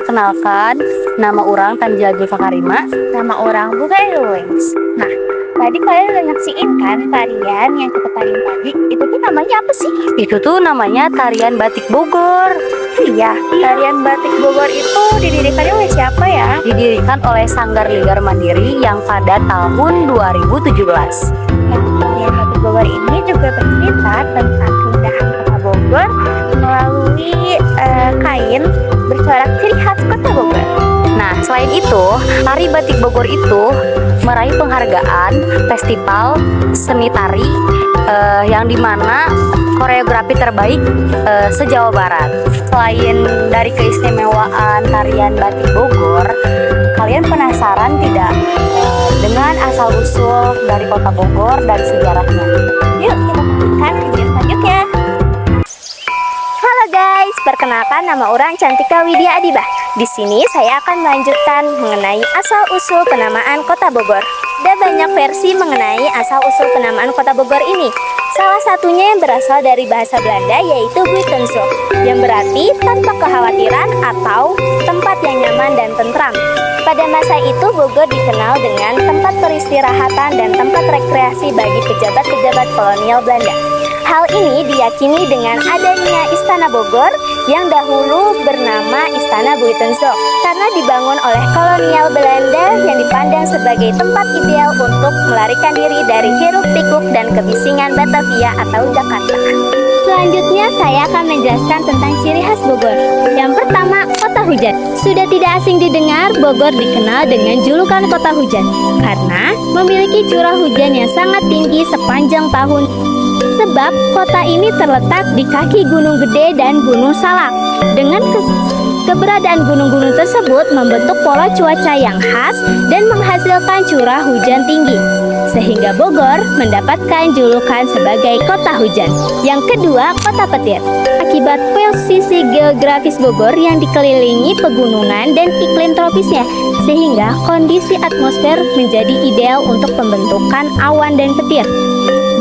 Perkenalkan, nama orang Tanjil Zulfakarima. Nama orang Buga Louis. Nah, tadi kalian udah nyaksiin kan tarian yang kita tarian tadi? Itu tuh namanya apa sih? Itu tuh namanya tarian batik Bogor. Iya, tarian batik Bogor itu didirikan oleh siapa ya? Didirikan oleh Sanggar Linggar Mandiri yang pada tahun 2017. Tarian batik Bogor ini juga bercerita tentang keindahan kota Bogor melalui kain bercorak ciri khas kota Bogor. Nah, selain itu, tari batik Bogor itu meraih penghargaan Festival Seni Tari yang dimana koreografi terbaik se-Jawa Barat. Selain dari keistimewaan tarian batik Bogor, kalian penasaran tidak dengan asal-usul dari kota Bogor dan sejarahnya? Yuk kita pastikan video selanjutnya. Halo guys, perkenalkan nama orang Cantika Widya Adibah. Di sini saya akan melanjutkan mengenai asal-usul penamaan Kota Bogor. Ada banyak versi mengenai asal-usul penamaan Kota Bogor ini. Salah satunya yang berasal dari bahasa Belanda yaitu Buitenshoek, yang berarti tanpa kekhawatiran atau tempat yang nyaman dan tentram. Pada masa itu Bogor dikenal dengan tempat peristirahatan dan tempat rekreasi bagi pejabat-pejabat kolonial Belanda. Hal ini diyakini dengan adanya Istana Bogor yang dahulu bernama Istana Buitenshoek karena dibangun oleh kolonial Belanda yang dipandang sebagai tempat ideal untuk melarikan diri dari hiruk-pikuk dan kebisingan Batavia atau Jakarta. Selanjutnya saya akan menjelaskan tentang ciri khas Bogor. Yang pertama, kota hujan. Sudah tidak asing didengar, Bogor dikenal dengan julukan kota hujan karena memiliki curah hujan yang sangat tinggi sepanjang tahun. Sebab kota ini terletak di kaki Gunung Gede dan Gunung Salak. Dengan keberadaan gunung-gunung tersebut membentuk pola cuaca yang khas dan menghasilkan curah hujan tinggi, sehingga Bogor mendapatkan julukan sebagai kota hujan. Yang kedua, kota petir. Akibat posisi geografis Bogor yang dikelilingi pegunungan dan iklim tropisnya, sehingga kondisi atmosfer menjadi ideal untuk pembentukan awan dan petir.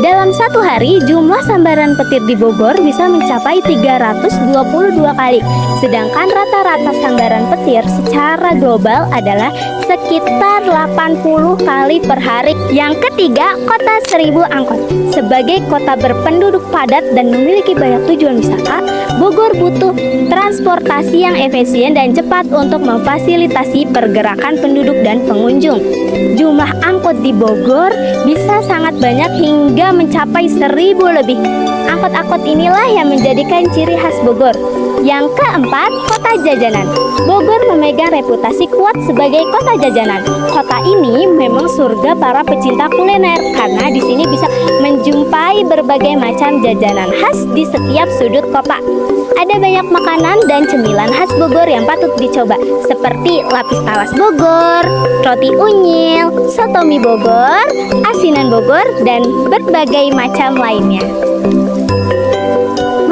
Dalam satu hari, jumlah sambaran petir di Bogor bisa mencapai 322 kali. Sedangkan rata-rata sambaran petir secara global adalah sekitar 80 kali per hari. Yang ketiga, kota 1000 angkot. Sebagai kota berpenduduk padat dan memiliki banyak tujuan wisata, Bogor butuh transportasi yang efisien dan cepat untuk memfasilitasi pergerakan penduduk dan pengunjung. Jumlah angkot di Bogor bisa sangat banyak hingga mencapai 1000 lebih. Angkot-angkot inilah yang menjadikan ciri khas Bogor. Yang keempat, kota jajanan. Bogor memegang reputasi kuat sebagai kota jajanan. Kota ini memang surga para pecinta kuliner karena di sini bisa menjumpai berbagai macam jajanan khas di setiap sudut kota. Ada banyak makanan dan cemilan khas Bogor yang patut dicoba, seperti lapis talas Bogor, roti unyil, soto mie Bogor, asinan Bogor, dan berbagai macam lainnya.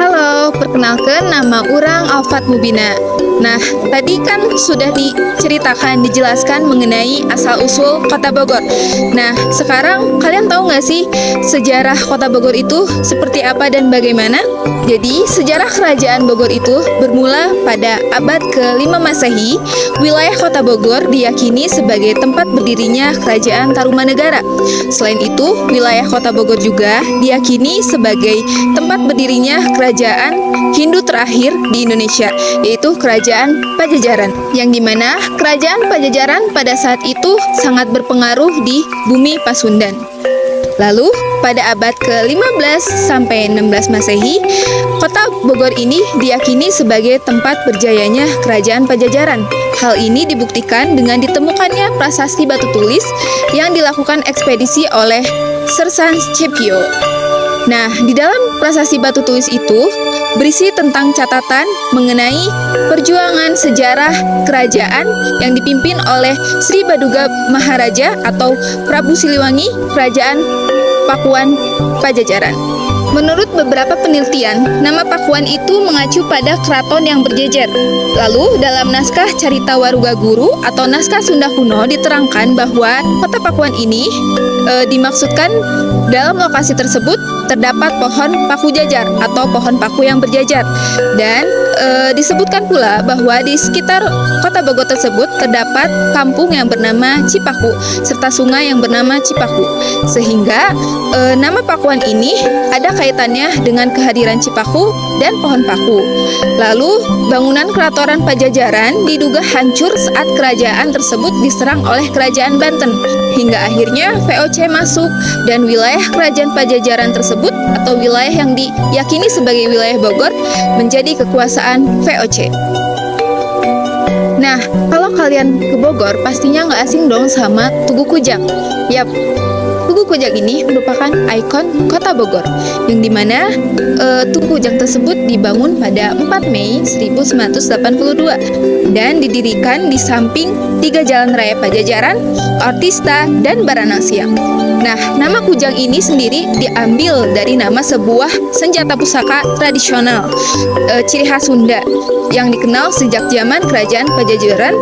Halo, perkenalkan nama orang Alfat Mubina. Nah, tadi kan sudah dijelaskan mengenai asal-usul kota Bogor. Nah, sekarang kalian tahu nggak sih sejarah kota Bogor itu seperti apa dan bagaimana? Jadi, sejarah kerajaan Bogor itu bermula pada abad ke-5 Masehi. Wilayah kota Bogor diyakini sebagai tempat berdirinya kerajaan Tarumanegara. Selain itu, wilayah kota Bogor juga diyakini sebagai tempat berdirinya kerajaan Hindu terakhir di Indonesia, yaitu Kerajaan Pajajaran, yang dimana Kerajaan Pajajaran pada saat itu sangat berpengaruh di bumi Pasundan. Lalu, pada abad ke-15 sampai 16 Masehi, kota Bogor ini diyakini sebagai tempat berjayanya Kerajaan Pajajaran. Hal ini dibuktikan dengan ditemukannya prasasti batu tulis yang dilakukan ekspedisi oleh Sersan Scipio. Nah, di dalam prasasti batu tulis itu berisi tentang catatan mengenai perjuangan sejarah kerajaan yang dipimpin oleh Sri Baduga Maharaja atau Prabu Siliwangi, Kerajaan Pakuan Pajajaran. Menurut beberapa penelitian, nama Pakuan itu mengacu pada keraton yang berjejer. Lalu, dalam naskah Carita Waruga Guru atau naskah Sunda kuno diterangkan bahwa kota Pakuan ini dimaksudkan dalam lokasi tersebut terdapat pohon paku jajar atau pohon paku yang berjajar. Dan disebutkan pula bahwa di sekitar kota Bogor tersebut terdapat kampung yang bernama Cipaku serta sungai yang bernama Cipaku. Sehingga nama Pakuan ini ada kaitannya dengan kehadiran Cipaku dan pohon paku. Lalu bangunan Keratoran Pajajaran diduga hancur saat kerajaan tersebut diserang oleh kerajaan Banten. Hingga akhirnya VOC masuk dan wilayah kerajaan Pajajaran tersebut atau wilayah yang diyakini sebagai wilayah Bogor menjadi kekuasaan VOC. Nah, kalau kalian ke Bogor pastinya nggak asing dong sama Tugu Kujang. Yap, Tugu Kujang ini merupakan ikon kota Bogor, yang dimana Tugu Kujang tersebut dibangun pada 4 Mei 1982 dan didirikan di samping 3 jalan raya Pajajaran, Ortista, dan Baranang Siang. Nah, nama Kujang ini sendiri diambil dari nama sebuah senjata pusaka tradisional ciri khas Sunda yang dikenal sejak zaman kerajaan Pajajaran.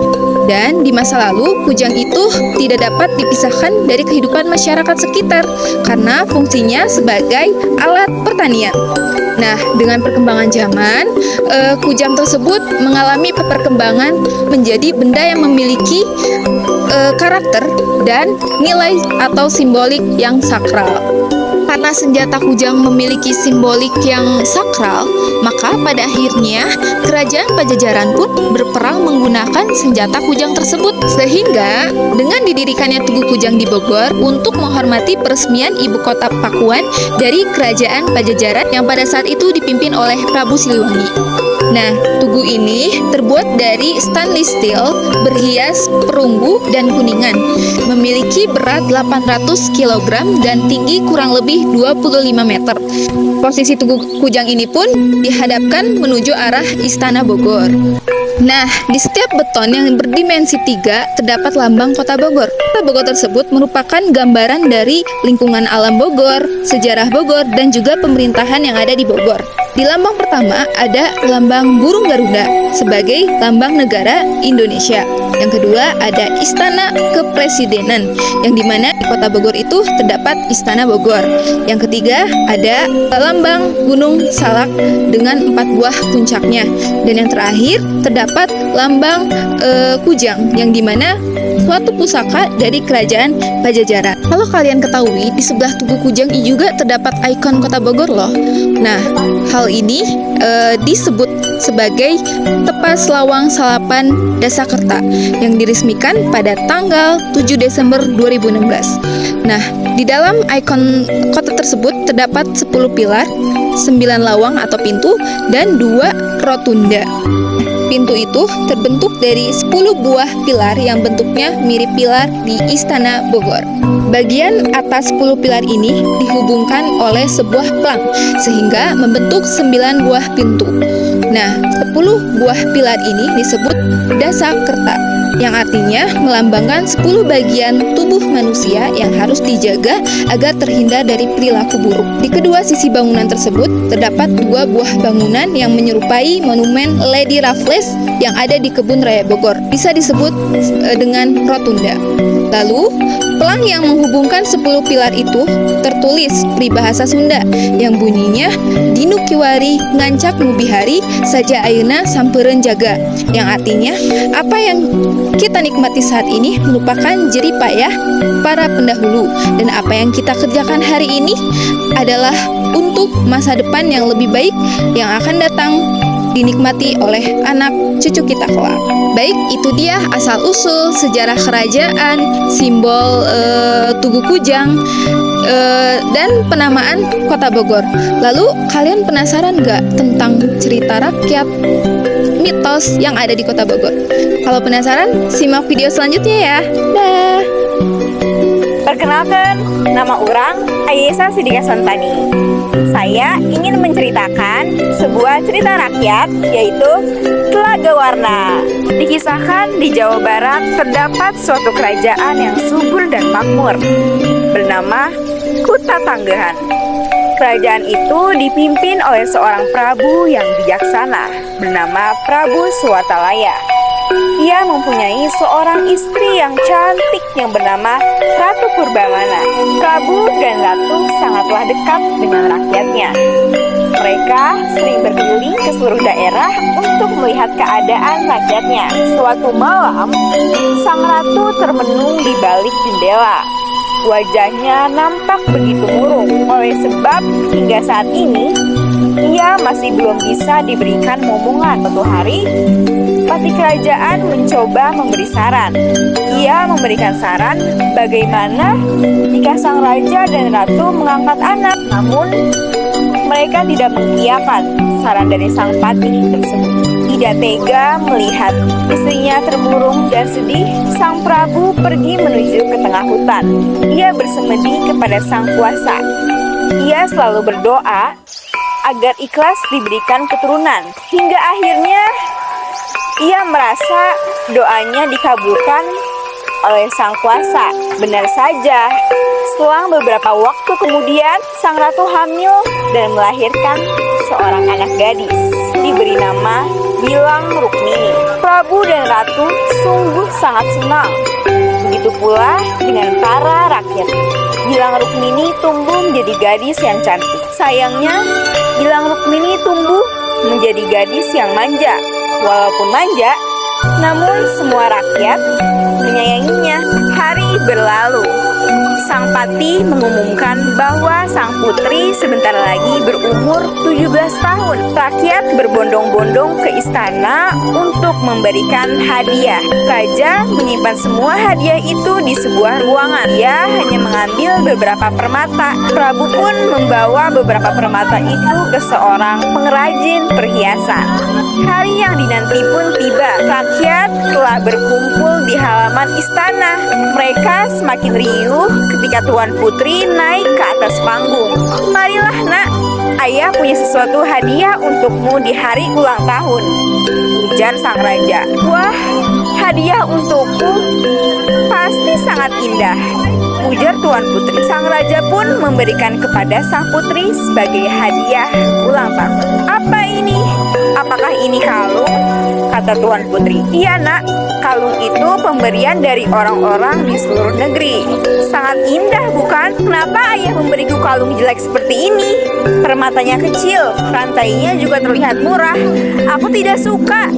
Dan di masa lalu, kujang itu tidak dapat dipisahkan dari kehidupan masyarakat sekitar karena fungsinya sebagai alat pertanian. Nah, dengan perkembangan zaman, kujang tersebut mengalami perkembangan menjadi benda yang memiliki karakter dan nilai atau simbolik yang sakral. Karena senjata kujang memiliki simbolik yang sakral, maka pada akhirnya kerajaan Pajajaran pun berperang menggunakan senjata kujang tersebut. Sehingga dengan didirikannya Tugu Kujang di Bogor untuk menghormati peresmian ibu kota Pakuan dari kerajaan Pajajaran yang pada saat itu dipimpin oleh Prabu Siliwangi. Nah, tugu ini terbuat dari stainless steel berhias perunggu dan kuningan, memiliki berat 800 kg dan tinggi kurang lebih 25 meter. Posisi Tugu Kujang ini pun dihadapkan menuju arah Istana Bogor. Nah, di setiap beton yang berdimensi 3 terdapat lambang Kota Bogor. Kota Bogor tersebut merupakan gambaran dari lingkungan alam Bogor, sejarah Bogor, dan juga pemerintahan yang ada di Bogor. Di lambang pertama ada lambang burung Garuda sebagai lambang negara Indonesia. Yang kedua ada Istana Kepresidenan, yang dimana di Kota Bogor itu terdapat Istana Bogor. Yang ketiga ada lambang Gunung Salak dengan 4 buah puncaknya. Dan yang terakhir terdapat lambang Kujang, yang dimana suatu pusaka dari kerajaan Pajajaran. Kalau kalian ketahui, di sebelah Tugu Kujang juga terdapat ikon Kota Bogor loh. Nah, hal ini disebut sebagai Tepas Lawang Salapan Dasakerta yang diresmikan pada tanggal 7 Desember 2016. Nah, di dalam ikon kota tersebut terdapat 10 pilar, 9 lawang atau pintu, dan 2 rotunda. Pintu itu terbentuk dari 10 buah pilar yang bentuknya mirip pilar di Istana Bogor. Bagian atas 10 pilar ini dihubungkan oleh sebuah pelang sehingga membentuk 9 buah pintu. Nah, 10 buah pilar ini disebut Dasakerta, yang artinya melambangkan 10 bagian tubuh manusia yang harus dijaga agar terhindar dari perilaku buruk. Di kedua sisi bangunan tersebut terdapat 2 buah bangunan yang menyerupai monumen Lady Raffles yang ada di Kebun Raya Bogor. Bisa disebut dengan rotunda. Lalu, pelang yang menghubungkan 10 pilar itu tertulis peribahasa Sunda yang bunyinya Dinu Kiwari ngancak Mubihari saja ayeuna sampeureun jaga, yang artinya apa yang kita nikmati saat ini merupakan jerih payah para pendahulu, dan apa yang kita kerjakan hari ini adalah untuk masa depan yang lebih baik yang akan datang dinikmati oleh anak cucu kita kelak. Baik, itu dia asal-usul sejarah kerajaan, simbol Tugu Kujang, dan penamaan Kota Bogor. Lalu, kalian penasaran nggak tentang cerita rakyat, mitos yang ada di Kota Bogor? Kalau penasaran, simak video selanjutnya ya. Dah. Perkenalkan, nama orang Ayesa Sidika Sontani. Saya ingin menceritakan sebuah cerita rakyat, yaitu Telaga Warna. Dikisahkan di Jawa Barat terdapat suatu kerajaan yang subur dan makmur, bernama Kuta Tanggehan. Kerajaan itu dipimpin oleh seorang prabu yang bijaksana, bernama Prabu Suwatalaya. Ia mempunyai seorang istri yang cantik yang bernama Ratu Purbamana. Prabu dan Ratu sangatlah dekat dengan rakyatnya. Mereka sering berkeliling ke seluruh daerah untuk melihat keadaan rakyatnya. Suatu malam, sang ratu termenung di balik jendela. Wajahnya nampak begitu murung, oleh sebab hingga saat ini ia masih belum bisa diberikan momongan. Suatu hari, Pati kerajaan mencoba memberi saran. Ia memberikan saran bagaimana jika sang raja dan ratu mengangkat anak. Namun, mereka tidak mengiyakan saran dari sang patih tersebut. Tidak tega melihat istrinya termurung dan sedih, sang Prabu pergi menuju ke tengah hutan. Ia bersemedi kepada sang kuasa. Ia selalu berdoa agar ikhlas diberikan keturunan. Hingga akhirnya ia merasa doanya dikabulkan oleh sang kuasa. Benar saja, selang beberapa waktu kemudian, sang ratu hamil dan melahirkan seorang anak gadis. Diberi nama Gilang Rukmini. Prabu dan ratu sungguh sangat senang. Begitu pula dengan para rakyat. Gilang Rukmini tumbuh menjadi gadis yang cantik. Sayangnya, Gilang Rukmini tumbuh menjadi gadis yang manja. Walaupun manja, namun semua rakyat menyayanginya. Hari berlalu. Sang Pati mengumumkan bahwa sang putri sebentar lagi berumur 17 tahun. Rakyat berbondong-bondong ke istana untuk memberikan hadiah. Raja menyimpan semua hadiah itu di sebuah ruangan. Ia hanya mengambil beberapa permata. Prabu pun membawa beberapa permata itu ke seorang pengrajin perhiasan. Hari yang dinanti pun tiba. Rakyat telah berkumpul di halaman istana. Mereka semakin riuh ketika Tuan Putri naik ke atas panggung. "Marilah nak, ayah punya sesuatu hadiah untukmu di hari ulang tahun," ujar sang raja. "Wah, hadiah untukku? Pasti sangat indah," ujar Tuan Putri. Sang raja pun memberikan kepada sang putri sebagai hadiah ulang tahun. "Apa ini? Apakah ini kalung?" kata Tuan Putri. "Iya nak, kalung itu pemberian dari orang-orang di seluruh negeri. Sangat indah bukan? Kenapa ayah memberiku kalung jelek seperti ini? Permatanya kecil, rantainya juga terlihat murah. Aku tidak suka,"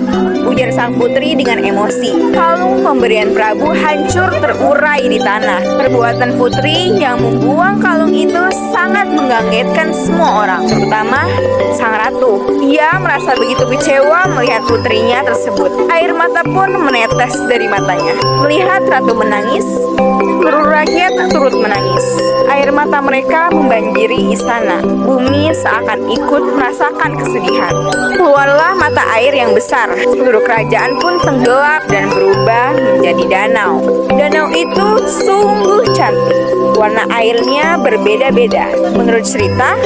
ujar sang putri dengan emosi. Kalung pemberian Prabu hancur terurai di tanah. Perbuatan putri yang membuang kalung itu sangat mengagetkan semua orang, terutama sang ratu. Ia merasa begitu kecewa melihat putrinya tersebut. Air mata pun menetes dari matanya. Melihat ratu menangis, seluruh rakyat turut menangis. Air mata mereka membanjiri istana. Bumi seakan ikut merasakan kesedihan. Keluarlah mata air yang besar. Seluruh kerajaan pun tenggelam dan berubah menjadi danau. Danau itu sungguh cantik. Warna airnya berbeda-beda. Menurut cerita,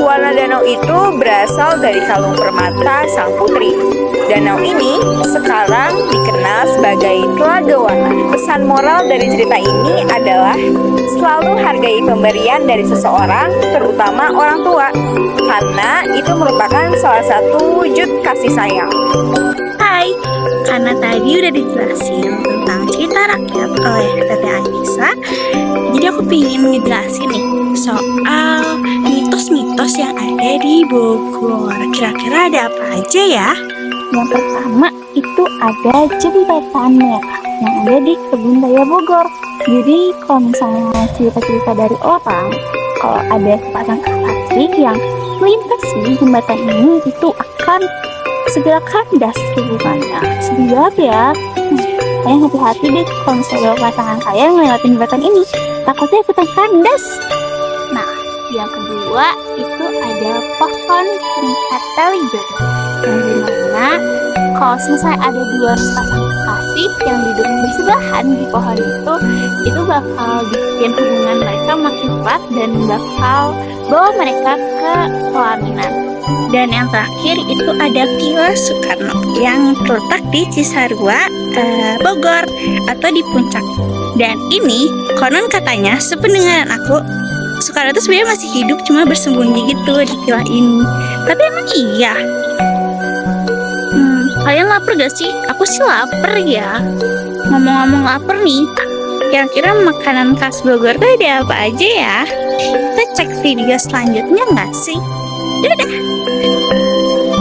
warna danau itu berasal dari kalung permata sang putri. Danau ini sekarang dikenal sebagai Telaga Warna. Pesan moral dari cerita ini adalah selalu hargai pemberian dari seseorang, terutama orang tua, karena itu merupakan salah satu wujud kasih sayang. Hai, karena tadi udah dijelasin tentang cerita rakyat oleh Tete Anissa, jadi aku pengen ngejelasin nih soal mitos-mitos yang ada di Bogor. Kira-kira ada apa aja ya? Yang pertama itu ada jembatan merah yang ada di Kebun Raya Bogor. Jadi kalau misalnya cerita-cerita dari orang, kalau ada sepasang kekasih yang melintasi jembatan ini, itu akan segera kandas hubungannya. Sedih ya. Kalian hati-hati deh kalau misalnya pasangan kalian ngelewatin jembatan ini, takutnya ikutan kandas. Nah, yang kedua itu ada pohon terikat tali jodoh, yang dimana kalau misalnya ada dua pasang kekasih yang duduk bersebelahan di pohon itu bakal bikin hubungan mereka makin kuat dan bakal bawa mereka ke pelaminan. Dan yang terakhir itu ada Villa Soekarno yang terletak di Cisarua, Bogor atau di Puncak. Dan ini konon katanya sependengaran aku, Soekarno itu sebenarnya masih hidup, cuma bersembunyi gitu di villa ini. Tapi emang iya? Kalian lapar gak sih? Aku sih lapar ya. Ngomong-ngomong lapar nih, kira-kira makanan khas Bogor tuh ada apa aja ya? Kita cek video selanjutnya nggak sih? Dadah!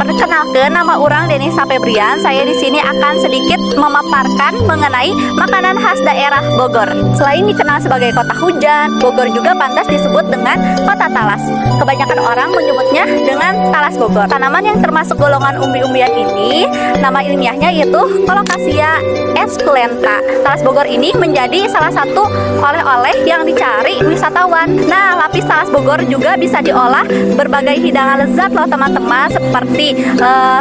Perkenalkan, nama orang Denisa Febrian. Saya di sini akan sedikit memaparkan mengenai makanan khas daerah Bogor. Selain dikenal sebagai kota hujan, Bogor juga pantas disebut dengan kota talas. Kebanyakan orang menyebutnya dengan talas Bogor. Tanaman yang termasuk golongan umbi-umbian ini, nama ilmiahnya yaitu Colocasia esculenta. Talas Bogor ini menjadi salah satu oleh-oleh yang dicari wisatawan. Nah, lapis talas Bogor juga bisa diolah berbagai hidangan lezat loh teman-teman, seperti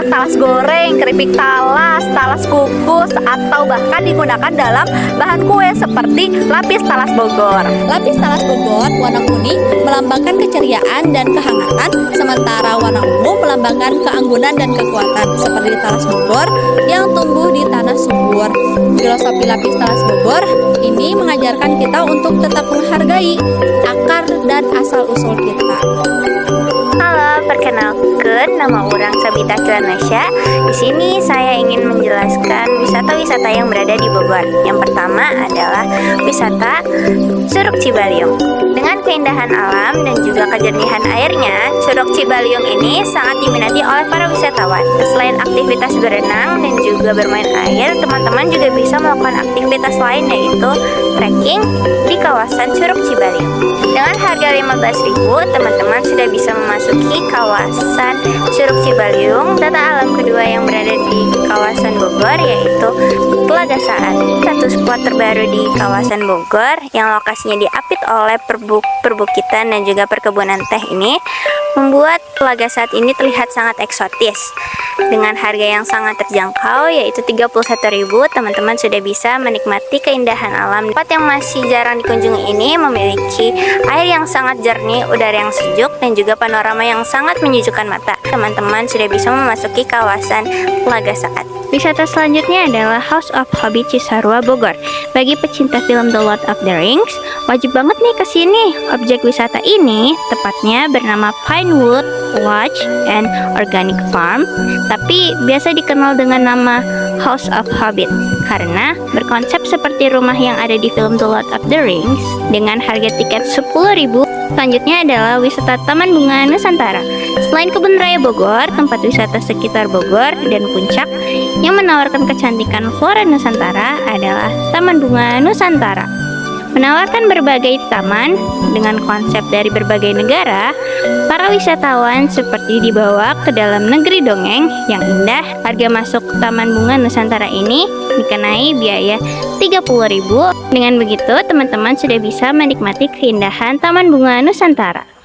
talas goreng, keripik talas, talas kukus, atau bahkan digunakan dalam bahan kue seperti lapis talas Bogor. Lapis talas Bogor warna kuning melambangkan keceriaan dan kehangatan, sementara warna ungu melambangkan keanggunan dan kekuatan seperti talas Bogor yang tumbuh di tanah subur. Filosofi lapis talas Bogor ini mengajarkan kita untuk tetap menghargai akar dan asal-usul kita. Halo, perkenalkan nama orang Sabita Kilanasya. Di sini saya ingin menjelaskan wisata-wisata yang berada di Bogor. Yang pertama adalah wisata Curug Cibaliung. Dengan keindahan alam dan juga kejernihan airnya, Curug Cibaliung ini sangat diminati oleh para wisatawan. Selain aktivitas berenang dan juga bermain air, teman-teman juga bisa melakukan aktivitas lain yaitu trekking di kawasan Curug Cibaliung. Dengan harga 15.000, teman-teman sudah bisa memasuki kawasan Curug Cibaliung. Data alam kedua yang berada di kawasan Bogor yaitu Telaga Saat, satu spot terbaru di kawasan Bogor yang lokasinya diapit oleh perbukitan dan juga perkebunan teh ini membuat Telaga Saat ini terlihat sangat eksotis. Dengan harga yang sangat terjangkau yaitu 31.000, teman-teman sudah bisa menikmati keindahan alam. Tempat yang masih jarang dikunjungi ini memiliki air yang sangat jernih, udara yang sejuk, dan juga panorama yang sangat menyejukkan mata. Teman-teman sudah bisa memasuki kawasan Telaga Saat. Wisata selanjutnya adalah House of Hobbit Cisarua Bogor. Bagi pecinta film The Lord of the Rings, wajib banget nih ke sini. Objek wisata ini tepatnya bernama Pinewood Lodge and Organic Farm, tapi biasa dikenal dengan nama House of Hobbit karena berkonsep seperti rumah yang ada di film The Lord of the Rings dengan harga tiket 10.000. Selanjutnya adalah wisata Taman Bunga Nusantara. Selain Kebun Raya Bogor, tempat wisata sekitar Bogor dan Puncak yang menawarkan kecantikan flora Nusantara adalah Taman Bunga Nusantara. Menawarkan berbagai taman dengan konsep dari berbagai negara, para wisatawan seperti dibawa ke dalam negeri dongeng yang indah. Harga masuk Taman Bunga Nusantara ini dikenai biaya 30.000. Dengan begitu, teman-teman sudah bisa menikmati keindahan Taman Bunga Nusantara.